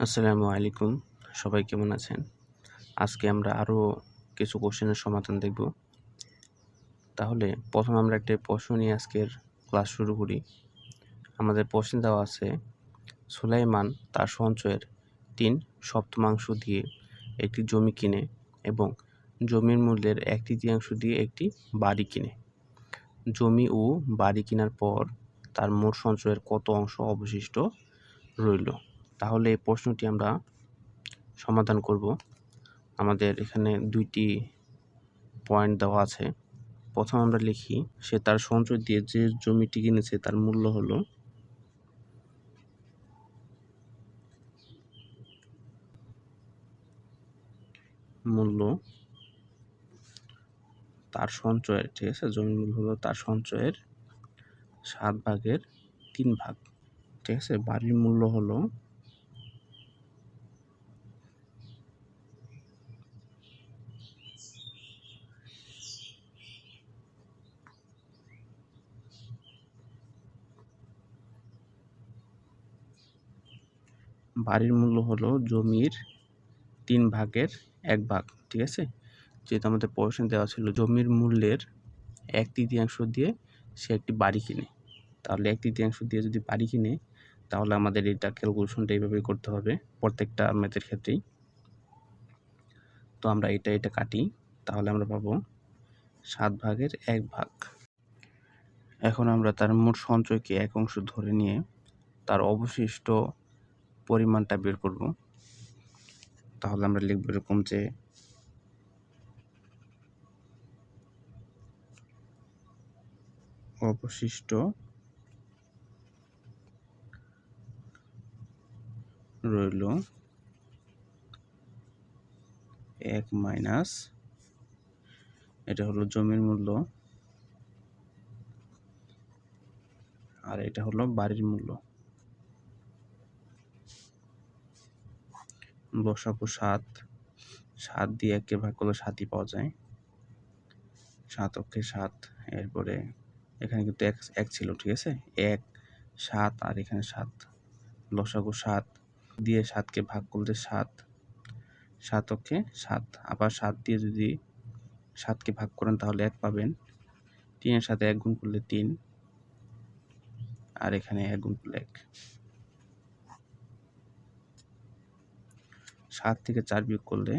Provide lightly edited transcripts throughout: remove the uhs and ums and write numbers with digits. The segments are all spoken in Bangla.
আসসালামু আলাইকুম। সবাই কেমন আছেন? আজকে আমরা আরও কিছু কোশ্চেনের সমাধান দেখব। তাহলে প্রথমে আমরা একটা প্রশ্ন নিয়ে আজকের ক্লাস শুরু করি। আমাদের প্রশ্নে দেওয়া আছে, সুলাইমান তার সঞ্চয়ের 3/7 দিয়ে একটি জমি কিনে এবং জমির মূল্যের 1/3 দিয়ে একটি বাড়ি কিনে। জমি ও বাড়ি কেনার পর তার মোট সঞ্চয়ের কত অংশ অবশিষ্ট রইল? তাহলে এই প্রশ্নটি আমরা সমাধান করব। আমাদের এখানে 2টি পয়েন্ট দেওয়া আছে। প্রথম আমরা লিখি, সে তার সঞ্চয় দিয়ে যে জমিটি কিনেছে তার মূল্য হলো তার সঞ্চয়ের, ঠিক আছে, জমির মূল্য হলো তার সঞ্চয়ের 7/3 ঠিক আছে। বাড়ির মূল্য হলো জমির 3/1, ঠিক আছে। যেহেতু আমাদের প্রশ্নে দেওয়া ছিল জমির মূল্যের 1/3 দিয়ে সে একটি বাড়ি কিনে, তাহলে 1/3 দিয়ে যদি বাড়ি কিনে তাহলে আমাদের এটা ক্যালকুলেশনটা এইভাবেই করতে হবে প্রত্যেকটা ম্যাথের ক্ষেত্রেই। তো আমরা এটা কাটি, তাহলে আমরা পাবো 7/1। এখন আমরা তার মোট সঞ্চয়কে 1 অংশ ধরে নিয়ে তার অবশিষ্ট পরিমাণটা বের করব। তাহলে আমরা লিখব এরকম যে অবশিষ্ট রইল 1 মাইনাস, এটা হলো জমির মূল্য আর এটা হলো বাড়ির মূল্য। বসাবো 7 দিয়ে 1 কে ভাগ করলে 7ই পাওয়া যায়, 7 অক্ষে 7। এরপরে এখানে কিন্তু এক ছিল, ঠিক আছে, 1 7 আর এখানে 7, লসাগু 7 দিয়ে 7কে ভাগ করলে 7 অক্ষে 7, আবার 7 দিয়ে যদি 7কে ভাগ করেন তাহলে 1 পাবেন। 3 এর সাথে 1 গুণ করলে 3 আর এখানে 1 গুণ করলে 1। 7 থেকে 4 বিয়োগ করলে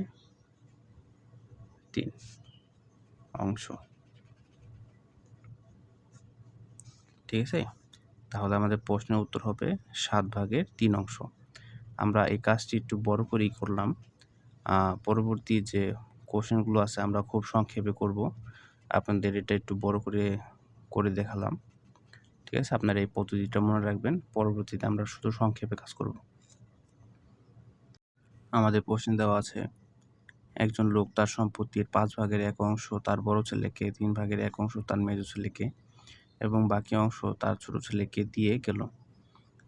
3 অংশ, ঠিক আছে। তাহলে আমাদের প্রশ্নের উত্তর হবে 7/3 অংশ। আমরা এই কাজটি একটু বড় করেই করলাম। পরবর্তী যে কোশ্চেনগুলো আছে আমরা খুব সংক্ষেপে করব, আপনাদের এটা একটু বড় করে দেখালাম, ঠিক আছে। আপনারা এই পদ্ধতিটা মনে রাখবেন, পরবর্তীতে আমরা শুধু সংক্ষেপে কাজ করব। আমাদের প্রশ্নে দেওয়া আছে, একজন লোক তার সম্পত্তির 5/1 অংশ তার বড় ছেলেকে, 3/1 অংশ তার মেজো ছেলেকে এবং বাকি অংশ তার ছোট ছেলেকে দিয়ে গেল।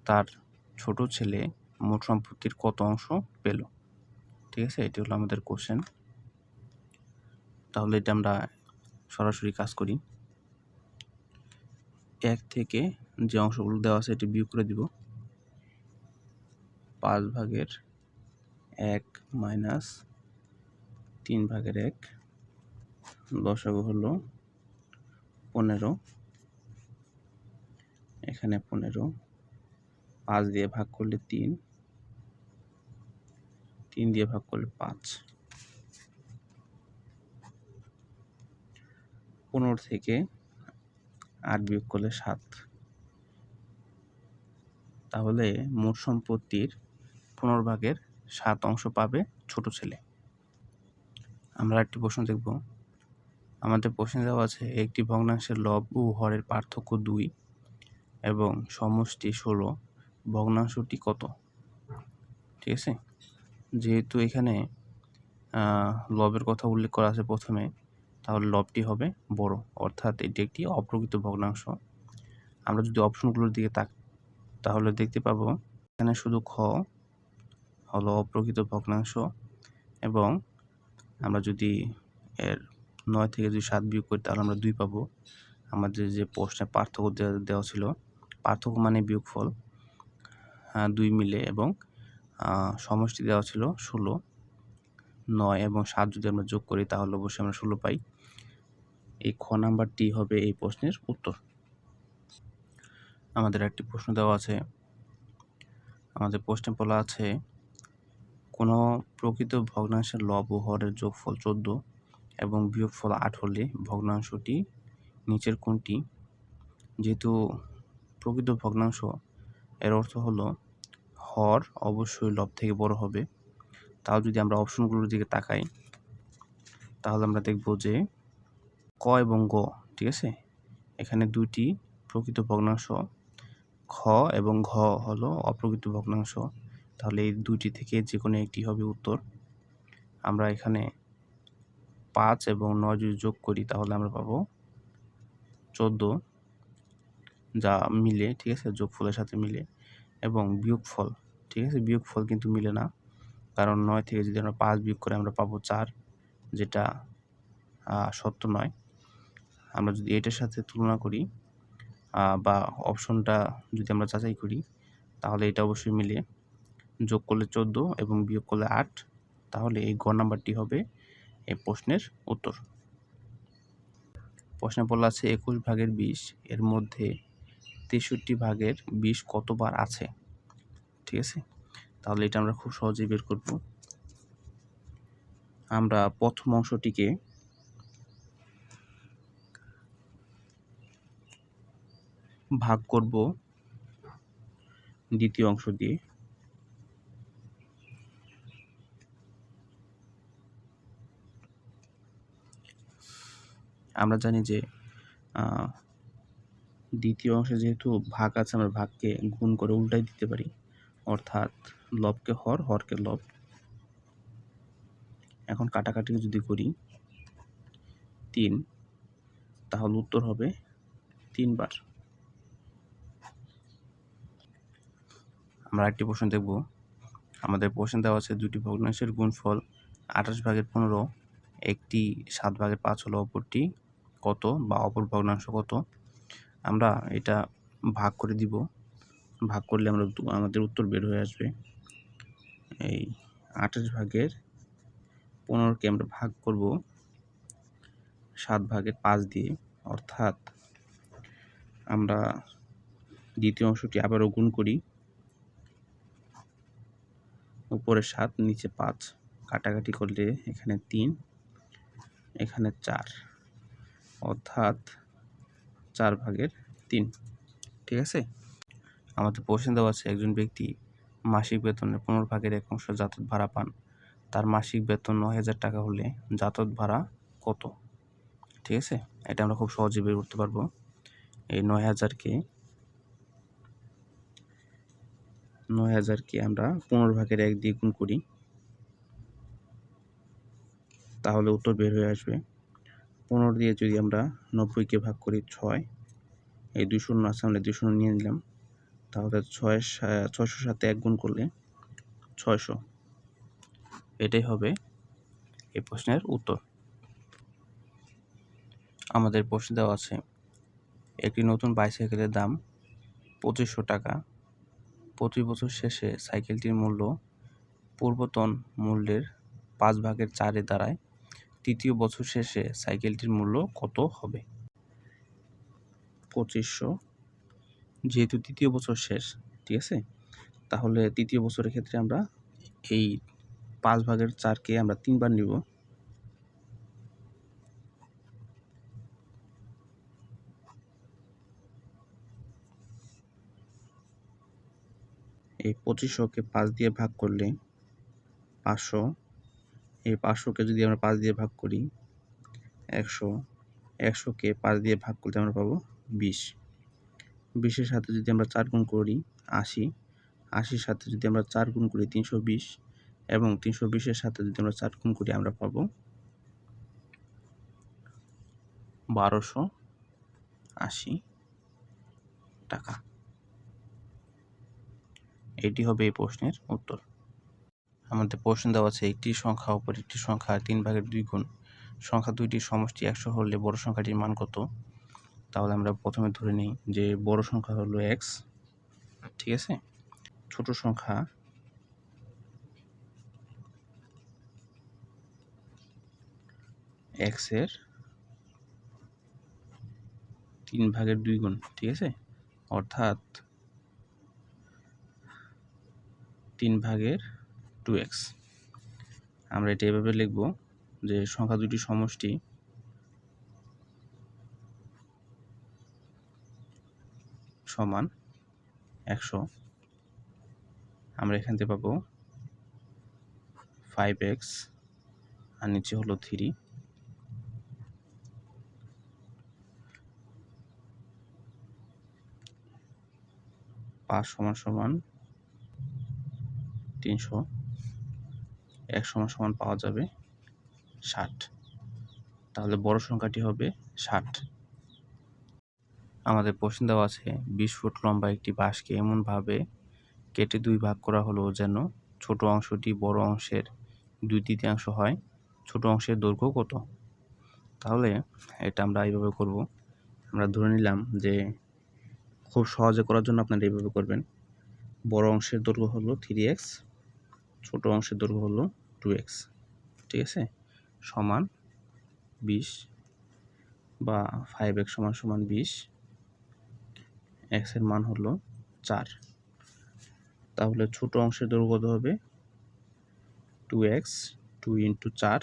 তার ছোট ছেলে মোট সম্পত্তির কত অংশ পেল? ঠিক আছে, এটি হলো আমাদের কোশ্চেন। তাহলে এটা আমরা সরাসরি কাজ করি। 1 থেকে যে অংশগুলো দেওয়া আছে এটি বিয়োগ করে দিব। 5/1 মাইনাস 3/1, লসাগু হলো 15, এখানে 15, 5 দিয়ে ভাগ করলে 3 দিয়ে ভাগ করলে 5, 15 থেকে 8 বিয়োগ করলে 7। তাহলে মোট সম্পত্তির 15/7 অংশ পাবে ছোট ছেলে। আমরা একটি প্রশ্ন দেখব। আমাদের প্রশ্নে দেওয়া আছে, একটি ভগ্নাংশের লব ও হরের পার্থক্য 2 এবং সমষ্টি 16, ভগ্নাংশটি কত? ঠিক আছে, যেহেতু এখানে লবের কথা উল্লেখ করা আছে প্রথমে, তাহলে লবটি হবে বড়, অর্থাৎ এটি একটি অপ্রকৃত ভগ্নাংশ। আমরা যদি অপশনগুলোর দিকে তাহলে দেখতে পাবো এখানে শুধু খ হলো অপ্রকৃত ভগ্নাংশ, এবং আমরা যদি এর 9 থেকে যদি 7 বিয়োগ করি তাহলে আমরা 2 পাবো। আমাদের যে প্রশ্নে পার্থক্য দেওয়া ছিল, পার্থক্য মানে বিয়োগফল, 2 মিলে, এবং সমষ্টি দেওয়া ছিল 16, 9 এবং 7 যদি আমরা যোগ করি তাহলে অবশ্যই আমরা 16 পাই। এই খ নাম্বারটি হবে এই প্রশ্নের উত্তর। আমাদের একটি প্রশ্ন দেওয়া আছে। আমাদের প্রশ্নে বলা আছে কোনো প্রকৃত ভগ্নাংশের লব ও হরের যোগফল 14 এবং বিয়োগফল 8 হলে ভগ্নাংশটি নিচের কোনটি? যেহেতু প্রকৃত ভগ্নাংশ, এর অর্থ হলো হর অবশ্যই লব থেকে বড় হবে। তাও যদি আমরা অপশনগুলোর দিকে তাকাই তাহলে আমরা দেখব যে ক এবং গ, ঠিক আছে, এখানে দুইটি প্রকৃত ভগ্নাংশ, খ এবং ঘ হলো অপ্রকৃত ভগ্নাংশ। তাহলে এই দুইটি থেকে যে কোনো একটি হবে উত্তর। আমরা এখানে 5 এবং 9 যদি যোগ করি তাহলে আমরা পাবো 14, যা মিলে, ঠিক আছে, যোগফলের সাথে মিলে। এবং বিয়োগফল, ঠিক আছে, বিয়োগফল কিন্তু মিলে না, কারণ 9 থেকে যদি আমরা 5 বিয়োগ করি আমরা পাবো 4, যেটা সত্য নয়। আমরা যদি এটার সাথে তুলনা করি বা অপশনটা যদি আমরা যাচাই করি তাহলে এটা অবশ্যই মিলে। যোগ করলে 14 এবং বিয়োগ করলে 8, তাহলে এই গ নাম্বারটি হবে এই প্রশ্নের উত্তর। প্রশ্নে বলা আছে 21 ভাগের 20 এর মধ্যে 63 ভাগের 20 কতবার আছে? ঠিক আছে, তাহলে এটা আমরা খুব সহজেই বের করব। আমরা প্রথম অংশটিকে ভাগ করব দ্বিতীয় অংশ দিয়ে। আমরা জানি যে দ্বিতীয় অংশে যেহেতু ভাগ আছে, আমরা ভাগকে গুণ করে উল্টাই দিতে পারি, অর্থাৎ লবকে হর, হরকে লব। এখন কাটাকাটি যদি করি 3, তাহলে উত্তর হবে 3 বার। আমরা একটি প্রশ্ন দেখব। আমাদের প্রশ্ন দেওয়া আছে দুটি ভগ্নাংশের গুণফল 28 ভাগের 15, একটি 7 ভাগের 5 হলো, অপরটি কত বা অপর ভগ্নাংশ কত? আমরা এটা ভাগ করে দিব। ভাগ করলে আমাদের উত্তর বের হয়ে আসবে। এই 28 ভাগের 15কে আমরা ভাগ করব 7 ভাগের 5 দিয়ে, অর্থাৎ আমরা দ্বিতীয় অংশটি আবারও গুণ করি, উপরে 7 নিচে 5, কাটাকাটি করলে এখানে 3, এখানে 4, অর্থাৎ 4 ভাগের 3। ঠিক আছে, আমাদের প্রশ্ন দেওয়া আছে একজন ব্যক্তি মাসিক বেতনের 15 ভাগের 1 অংশ যাতায়াত ভাড়া পান। তার মাসিক বেতন 9,000 টাকা হলে যাতায়াত ভাড়া কত? ঠিক আছে, এটা আমরা খুব সহজে বের করতে পারবো। এই 9,000কে আমরা 15 ভাগের 1 দিয়ে গুণ করি, তাহলে উত্তর বের হয়ে আসবে। 15 দিয়ে যদি আমরা 90কে ভাগ করি 6, এই 2 শূন্য আছে, আমরা 2 শূন্য নিয়ে নিলাম, তাহলে 600 সাথে 1 গুণ করলে 600। এটাই হবে এই প্রশ্নের উত্তর। আমাদের প্রশ্ন দেওয়া আছে একটি নতুন বাইসাইকেলের দাম 2500 টাকা। প্রতি বছর শেষে সাইকেলটির মূল্য পূর্বতন মূল্যের 5 ভাগের 4 দাঁড়ায়। তৃতীয় বছর শেষে সাইকেলটির মূল্য কত হবে? 2500, যেহেতু তৃতীয় বছর শেষ, ঠিক আছে, তাহলে তৃতীয় বছরের ক্ষেত্রে আমরা এই 5 ভাগের 4কে আমরা 3 বার নিব। এই 2500কে 5 দিয়ে ভাগ করলে 500, এই 500কে যদি আমরা 5 দিয়ে ভাগ করি 100, 100কে 5 দিয়ে ভাগ করলে আমরা পাবো 20, 20-এর সাথে যদি আমরা 4 গুণ করি 80, 80-র সাথে যদি আমরা 4 গুণ করি 320, এবং 320-এর সাথে যদি আমরা 4 গুণ করি আমরা পাবো 1280 টাকা। এটি হবে এই প্রশ্নের উত্তর। আমাদের প্রশ্ন দেওয়া আছে একটি সংখ্যা অপর একটি সংখ্যা 3 ভাগের 2 গুণ। সংখ্যা দুইটির সমষ্টি 100 হলে বড় সংখ্যাটির মান কত? তাহলে আমরা প্রথমে ধরে নিই যে বড় সংখ্যা হলো x, ঠিক আছে, ছোট সংখ্যা এক্স এর 3/2 গুণ, ঠিক আছে, অর্থাৎ 3/2x। আমরা এটা এভাবে লিখব যে সংখ্যা দুটির সমষ্টি সমান 100। আমরা এখান থেকে পাবো 5x আর নিচে হলো 3। 5 সমান সমান 300, 1 সমান সমান পাওয়া যাবে 60। তাহলে বড় সংখ্যাটি হবে 60। আমাদের প্রশ্ন দেওয়া আছে 20 ফুট লম্বা একটি বাঁশকে এমনভাবে কেটে 2 ভাগ করা হলো যেন ছোট অংশটি বড় অংশের 2/3 হয়। ছোট অংশের দৈর্ঘ্য কত? তাহলে এটা আমরা এইভাবে করব। আমরা ধরে নিলাম যে খুব সহজে করার জন্য আপনারা এইভাবে করবেন। বড় অংশের দৈর্ঘ্য হলো 3x, ছোট অংশের দৈর্ঘ্য হলো 2x, ঠিক আছে, সমান 20 বা 5x সমান সমান 20, x এর মান হলো 4। তাহলে ছোট অংশের দৈর্ঘ্য কত হবে? 2x, 2 × 4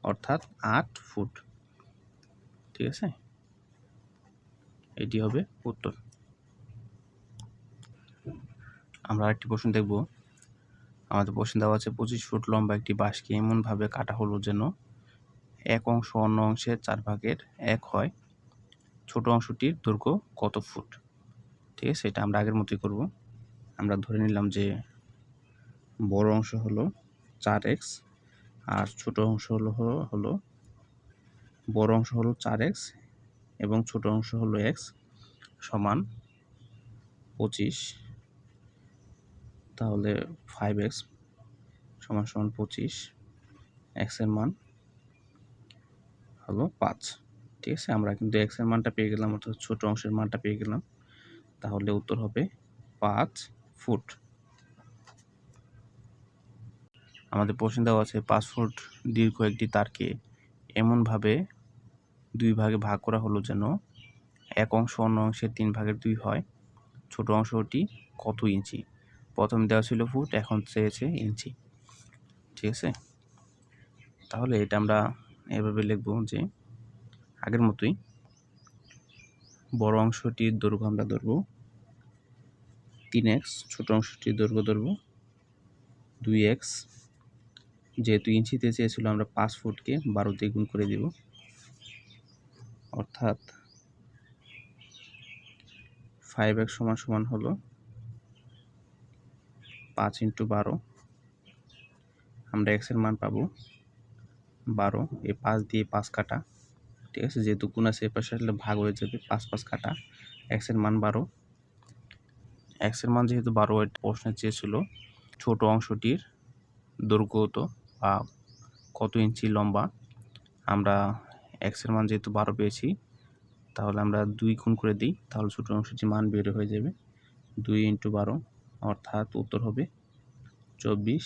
অর্থাৎ 8 ফুট, ঠিক আছে, এটি হবে উত্তর। আমরা আরেকটি প্রশ্ন দেখব। আমাদের প্রশ্ন দেওয়া আছে 25 ফুট লম্বা একটি বাঁশকে এমনভাবে কাটা হলো যেন এক অংশ অন্য অংশের 4/1 হয়। ছোট অংশটির দৈর্ঘ্য কত ফুট? ঠিক আছে, এটা আমরা আগের মতোই করব। আমরা ধরে নিলাম যে বড় অংশ হলো 4x আর ছোট অংশ হলো বড় অংশ হলো 4x এবং ছোট অংশ হলো x, সমান 25। তাহলে 5x সমান সমান 25, x এর মান হলো 5, ঠিক আছে। আমরা কিন্তু x এর মানটা পেয়ে গেলাম, অর্থাৎ ছোট অংশের মানটা পেয়ে গেলাম। তাহলে উত্তর হবে 5 ফুট। আমাদের প্রশ্ন দেওয়া আছে 5 ফুট দীর্ঘ একটি তারকে এমনভাবে 2 ভাগে ভাগ করা হলো যেন এক অংশ অন্য অংশের 3/2 হয়। ছোট অংশটি কত ইঞ্চি? প্রথম দেওয়া ছিল ফুট, এখন চেয়েছে ইঞ্চি, ঠিক আছে। তাহলে এটা আমরা এভাবে লিখব যে আগের মতোই বড় অংশটির দৈর্ঘ্য আমরা ধরব 3x, ছোট অংশটির দৈর্ঘ্য ধরব 2x। যেহেতু ইঞ্চিতে চেয়েছিল আমরা 5 ফুটকে 12 দিয়ে গুণ করে দিব, অর্থাৎ 5x সমান সমান হলো 5 × 12। আমরা x এর মান পাবো 12। এই 5 দিয়ে 5 কাটা, ঠিক আছে, যেহেতু গুণ আছে এর পাশে আসলে ভাগ হয়ে যাবে, 5 5 কাটা, x এর মান 12। x এর মান যেহেতু 12 এর প্রশ্নে চেয়েছিল ছোট অংশটির দৈর্ঘ্য বা কত ইঞ্চি লম্বা। আমরা x এর মান যেহেতু 12 পেয়েছি, তাহলে আমরা 2 গুণ করে দিই, তাহলে ছোট অংশটির মান বের হয়ে যাবে 2 × 12, অর্থাৎ উত্তর হবে 24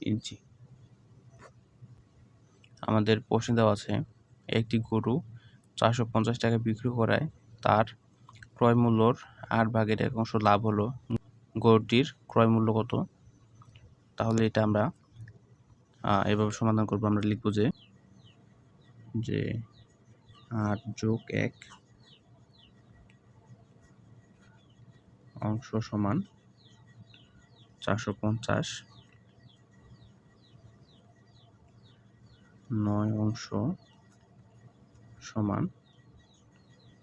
ইঞ্চি। আমাদের প্রশ্ন দেওয়া আছে একটি গরু 450 টাকা বিক্রি করায় তার ক্রয় মূল্যর 8/1 লাভ হলো, গরুটির ক্রয় মূল্য কত? তাহলে এটা আমরা এভাবে সমাধান করব। আমরা লিখব যে 8 + 1 অংশ সমান 450, 9 অংশ সমান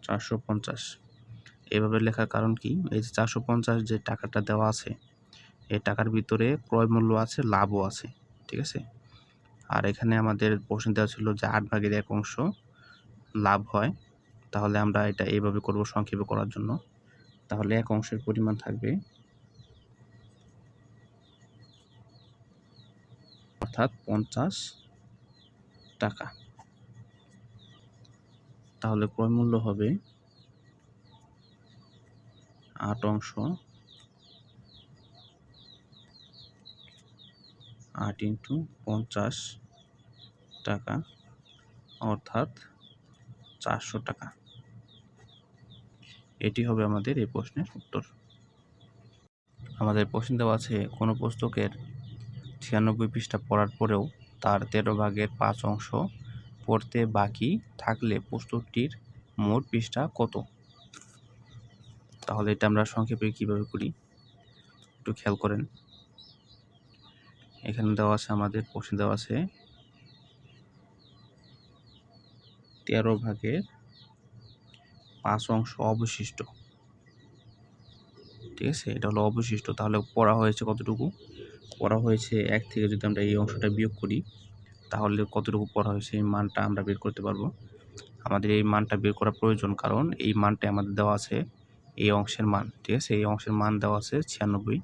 450। এভাবে লেখার কারণ কি? এই যে 450 যে টাকাটা দেওয়া আছে, এই টাকার ভিতরে ক্রয় মূল্য আছে, লাভও আছে, ঠিক আছে। আর এখানে আমাদের প্রশ্ন দেওয়া ছিল যে 8/1 অংশ লাভ হয়। তাহলে আমরা এটা এইভাবে করব সংক্ষেপে করার জন্য। তাহলে এক অংশের পরিমাণ থাকবে, অর্থাৎ 50 টাকা। তাহলে ক্রয় মূল্য হবে 8 অংশ 8 × 50 টাকা অর্থাৎ 400 টাকা। এটি হবে আমাদের এই প্রশ্নের উত্তর। আমাদের প্রশ্ন দেওয়া আছে কোনো পুস্তকের 96 পৃষ্ঠা পড়ার পরেও তার 13 ভাগের 5 অংশ পড়তে বাকি থাকলে পুস্তকটির মোট পৃষ্ঠা কত? তাহলে এটা আমরা সংক্ষেপে কিভাবে করি একটু খেয়াল করেন। এখানে দেওয়া আছে, আমাদের প্রশ্ন দেওয়া আছে 13 ভাগের 5 অংশ অবশিষ্ট। ঠিক আছে, এটা হলো অবশিষ্ট। তাহলে পড়া হয়েছে কতটুকু? পড়া হয়েছে 1 থেকে যদি আমরা এই অংশটা বিয়োগ করি তাহলে কতটুকু পড়া হয়েছে এই মানটা আমরা বের করতে পারবো। আমাদের এই মানটা বের করা প্রয়োজন, কারণ এই মানটা আমাদের দেওয়া আছে এই অংশের মান। ঠিক আছে, এই অংশের মান দেওয়া আছে 96।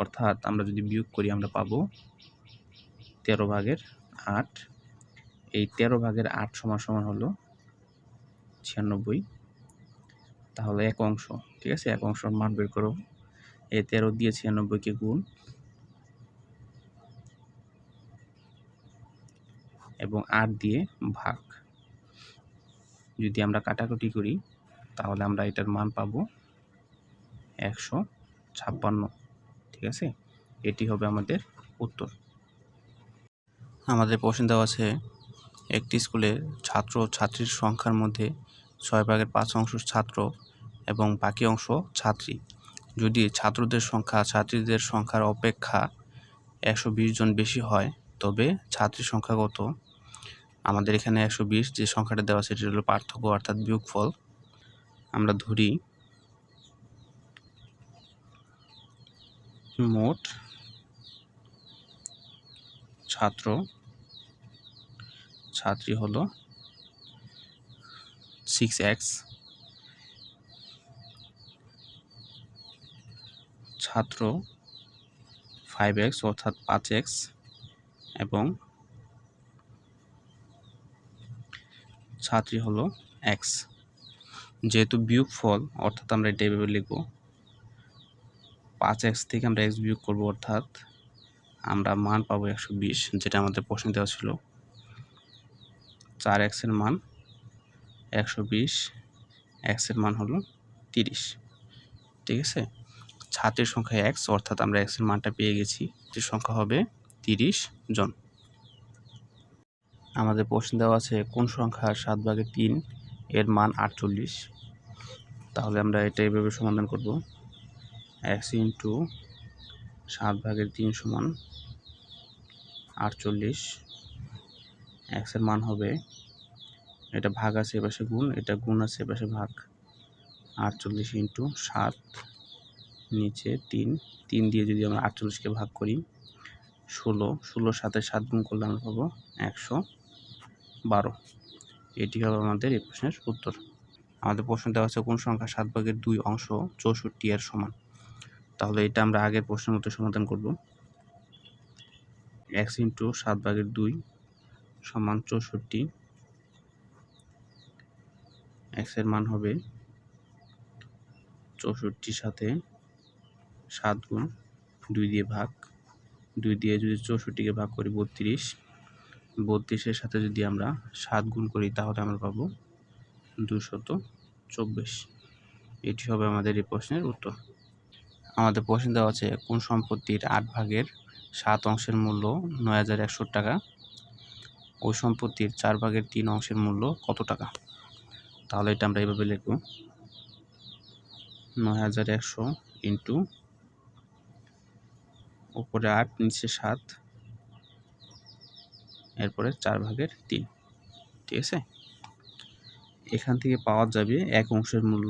অর্থাৎ আমরা যদি বিয়োগ করি আমরা পাবো 13 ভাগের 8। এই 13 ভাগের 8 সমান সমান হলো 96। তাহলে এক অংশ, ঠিক আছে, এক অংশের মান বের করব। এই 13 দিয়ে 96কে গুণ এবং 8 দিয়ে ভাগ। যদি আমরা কাটাকুটি করি তাহলে আমরা এটার মান পাবো 156। ঠিক আছে, এটি হবে আমাদের উত্তর। আমাদের প্রশ্ন দেওয়া আছে একটি স্কুলের ছাত্র ও ছাত্রীর সংখ্যার মধ্যে 6 ভাগের 5 অংশ ছাত্র এবং বাকি অংশ ছাত্রী। যদি ছাত্রদের সংখ্যা ছাত্রীদের সংখ্যার অপেক্ষা 120 জন বেশি হয় তবে ছাত্রীর সংখ্যা কত? আমাদের এখানে 120 যে সংখ্যাটা দেওয়া আছে সেটা হলো পার্থক্য অর্থাৎ বিয়োগফল। আমরা ধরি মোট ছাত্র ছাত্রী হলো 6x, ছাত্র 5x অর্থাৎ 5x এবং ছাত্রী হলো x। যেহেতু বিয়োগফল অর্থাৎ আমরা এটা এভাবে লিখব, 5x থেকে আমরা x বিয়োগ করব অর্থাৎ আমরা মান পাবো 120, যেটা আমাদের প্রশ্নে দেওয়া ছিল। 4x এর মান 120, x এর মান হলো 30। ঠিক আছে, ছাত্রের সংখ্যা x অর্থাৎ আমরা x এর মানটা পেয়ে গেছি, যে সংখ্যা হবে 30 জন। আমাদের প্রশ্ন দেওয়া আছে কোন সংখ্যার 7 ভাগের 3 এর মান 48? তাহলে আমরা এটা এইভাবে সমাধান করব। x ইন্টু 7 ভাগের 3 সমান 48। x এর মান হবে, এটা ভাগ আছে এপাশে গুণ, এটা গুণ আছে এপাশে ভাগ। 48 ইন্টু 7 নিচে 3, 3 দিয়ে যদি আমরা 48কে ভাগ করি 16, 16 সাথে 7 গুণ করলে আমরা পাবো 112। এটি হবে আমাদের এই প্রশ্নের উত্তর। আমাদের প্রশ্ন দেওয়া আছে কোন সংখ্যা 7 ভাগের 2 অংশ 64 এর সমান? তাহলে এটা আমরা আগের প্রশ্নের মতো সমাধান করব। x ইন্টু 7 ভাগের 2 সমান 64। x এর মান হবে 64 সাথে 7 গুণ 2 দিয়ে ভাগ, 2 দিয়ে যদি 64কে ভাগ করি 32, 32-এর সাথে যদি আমরা 7 গুণ করি তাহলে আমরা পাবো 224। এটি হবে আমাদের এই প্রশ্নের উত্তর। আমাদের প্রশ্ন দেওয়া আছে কোন সম্পত্তির 8 ভাগের 7 অংশের মূল্য 9100 টাকা? ওই সম্পত্তির 4 ভাগের 3 অংশের মূল্য কত টাকা? তাহলে এটা আমরা এইভাবে লিখব, 9100 ইন্টু উপরে 8 নিচে 7 এরপরে 4 ভাগের 3। ঠিক আছে, এখান থেকে পাওয়া যাবে এক অংশের মূল্য।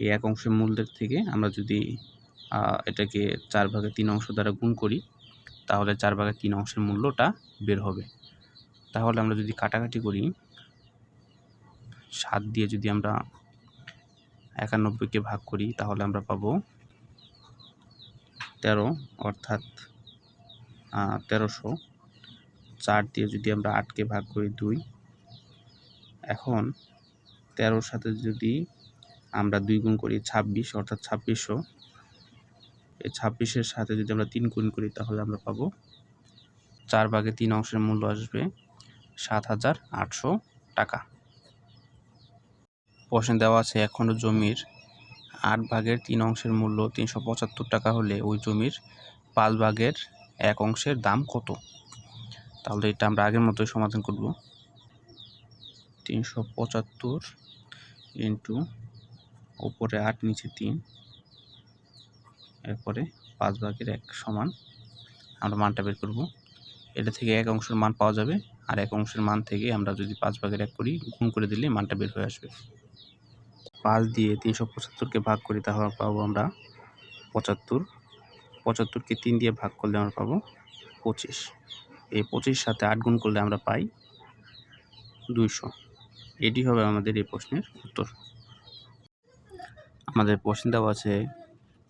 এই এক অংশের মূল্যের থেকে আমরা যদি এটাকে 4 ভাগের 3 অংশ দ্বারা গুণ করি তাহলে 4 ভাগের 3 অংশের মূল্যটা বের হবে। তাহলে আমরা যদি কাটাকাটি করি 7 দিয়ে যদি আমরা 91কে ভাগ করি তাহলে আমরা পাবো 13 অর্থাৎ 1300। 4 দিয়ে যদি আমরা 8কে ভাগ করি 2। এখন 13-র সাথে যদি আমরা 2 গুণ করি 26 অর্থাৎ 2600। এই 26-এর সাথে যদি আমরা 3 গুণ করি তাহলে আমরা পাবো 4 ভাগের 3 অংশের মূল্য আসবে 7,800 টাকা। প্রশ্নে দেওয়া আছে এক খণ্ড জমির 8/3 মূল্য 375 টাকা হলে ওই জমির 5/1 দাম কত? তাহলে এটা আমরা আগের মতোই সমাধান করব। 375 ইন্টু উপরে 8 নিচে 3, এরপরে 5/1 সমান আমরা মানটা বের করব। এটা থেকে 1 মান পাওয়া যাবে, আর 1 মান থেকে আমরা যদি 5/1 করি, গুণ করে দিলে মানটা বের হয়ে আসবে। 5 দিয়ে 375কে ভাগ করি, তাহলে পাবো আমরা 75। 75কে 3 দিয়ে ভাগ করলে আমরা পাবো 25। এই 25 সাথে 8 গুণ করলে আমরা পাই 200। এটি হবে আমাদের এই প্রশ্নের উত্তর। আমাদের প্রশ্নে দেওয়া আছে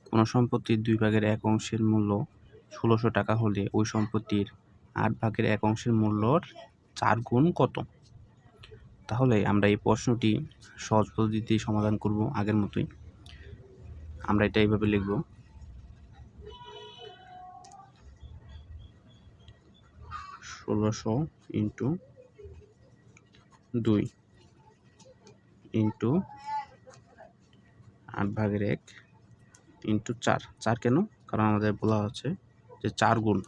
কোনো সম্পত্তির 2/1 মূল্য 1600 টাকা হলে ওই সম্পত্তির 8/1 মূল্যর 4 গুণ কত? তাহলে আমরা এই প্রশ্নটি সহজ পদ্ধতিতে সমাধান করব আগের মতোই। আমরা এটা এইভাবে লিখব, 1600 ইন্টু 2 ইন্টু 8/1 ইন্টু 4। 4 কেন? কারণ আমাদের বলা হচ্ছে যে 4 গুণ।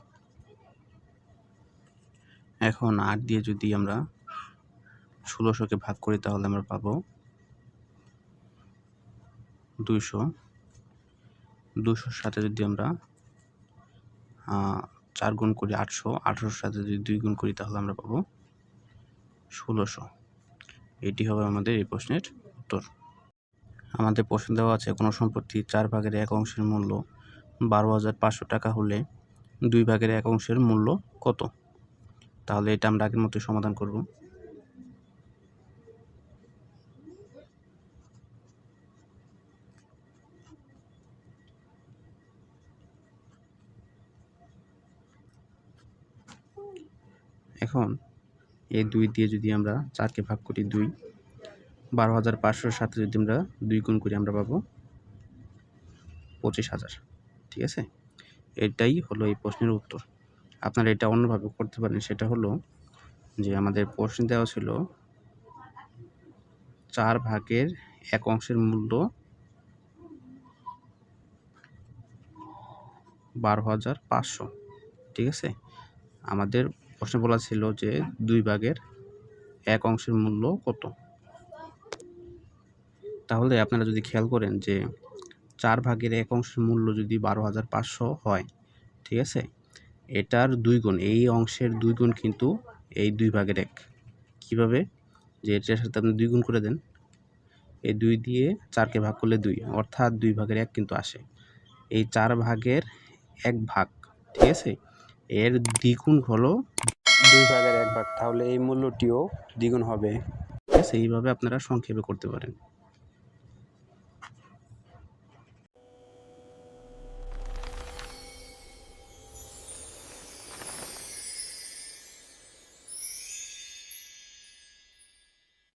এখন 8 দিয়ে যদি আমরা 1600কে ভাগ করি, তাহলে আমরা পাবো 200। 200-র সাথে যদি আমরা 4 গুণ করি 800, 800-র সাথে যদি 2 গুণ করি, তাহলে আমরা পাবো 1600। এটি হবে আমাদের এই প্রশ্নের উত্তর। আমাদের প্রশ্ন দেওয়া আছে কোনো সম্পত্তির 4/1 মূল্য 12,500 টাকা হলে 2/1 মূল্য কত? তাহলে এটা আমরা আগের মতো সমাধান করব। এখন এই 2 দিয়ে যদি আমরা 4কে ভাগ করি 2, 12,500-র সাথে যদি আমরা 2 গুণ করি, আমরা পাবো 25,000। ঠিক আছে, এটাই হলো এই প্রশ্নের উত্তর। আপনারা এটা অন্যভাবে করতে পারেন, সেটা হলো যে আমাদের প্রশ্ন দেওয়া ছিল 4/1 মূল্য 12,500। ঠিক আছে, আমাদের প্রশ্নে বলা ছিল যে 2/1 মূল্য কত। তাহলে আপনারা যদি খেয়াল করেন যে 4/1 মূল্য যদি 12,500 হয়, ঠিক আছে, এটার 2 গুণ, এই অংশের 2 গুণ কিন্তু এই 2/1। কীভাবে? যে এটার সাথে আপনি 2 গুণ করে দেন, এই 2 দিয়ে 4কে ভাগ করলে 2, অর্থাৎ 2/1 কিন্তু আসে। এই 4/1 ভাগ, ঠিক আছে, এর দ্বিগুণ হলো 2/1 ভাগ, তাহলে এই মূল্যটিও দ্বিগুণ হবে। ঠিক আছে, এইভাবে আপনারা সংক্ষেপে করতে পারেন।